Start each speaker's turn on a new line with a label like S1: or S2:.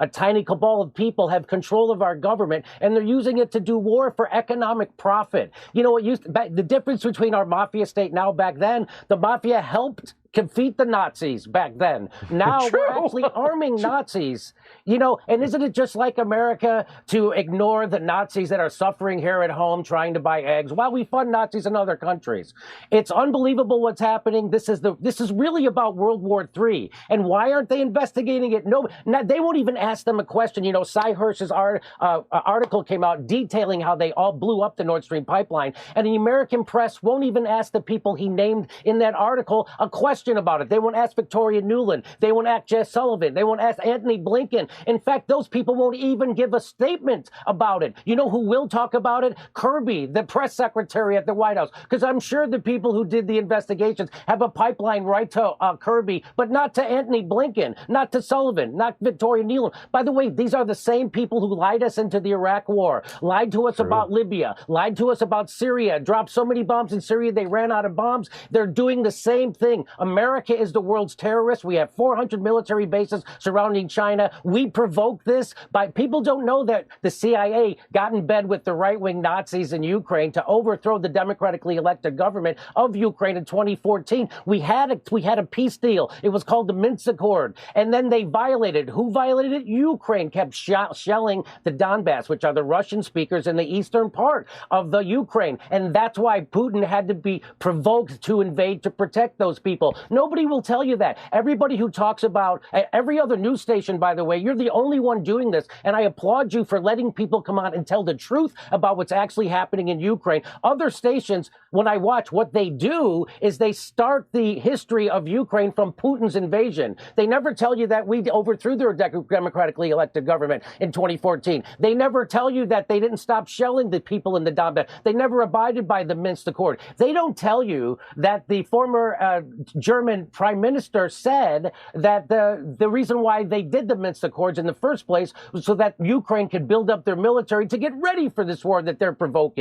S1: A tiny cabal of people have control of our government, and they're using it to do war for economic profit. You know what the difference between our mafia state now back then, the mafia helped defeat the Nazis back then. Now we're actually arming Nazis. You know, and isn't it just like America to ignore the Nazis that are suffering here at home trying to buy eggs while we fund Nazis in other countries? It's unbelievable what's happening. This is really about World War III. And why aren't they investigating it? No, they won't even ask them a question. You know, Cy Hirsch's article came out detailing how they all blew up the Nord Stream pipeline, and the American press won't even ask the people he named in that article a question about it. They won't ask Victoria Nuland. They won't ask Jess Sullivan. They won't ask Anthony Blinken. In fact, those people won't even give a statement about it. You know who will talk about it? Kirby, the press secretary at the White House. Because I'm sure the people who did the investigations have a pipeline right to Kirby, but not to Anthony Blinken, not to Sullivan, not Victoria Nuland. By the way, these are the same people who lied us into the Iraq war, lied to us about Libya, lied to us about Syria, dropped so many bombs in Syria they ran out of bombs. They're doing the same thing. America is the world's terrorist. We have 400 military bases surrounding China. We provoke this by people don't know that the CIA got in bed with the right-wing Nazis in Ukraine to overthrow the democratically elected government of Ukraine in 2014. We had a peace deal. It was called the Minsk Accord. And then they violated. Who violated it? Ukraine kept shelling the Donbass, which are the Russian speakers in the eastern part of the Ukraine. And that's why Putin had to be provoked to invade to protect those people. Nobody will tell you that. Everybody who talks about every other news station, by the way, you're the only one doing this. And I applaud you for letting people come on and tell the truth about what's actually happening in Ukraine. Other stations, when I watch, what they do is they start the history of Ukraine from Putin's invasion. They never tell you that we overthrew their democratically elected government in 2014. They never tell you that they didn't stop shelling the people in the Donbass. They never abided by the Minsk Accord. They don't tell you that the former German prime minister said that the reason why they did the Minsk Accords in the first place was so that Ukraine could build up their military to get ready for this war that they're provoking.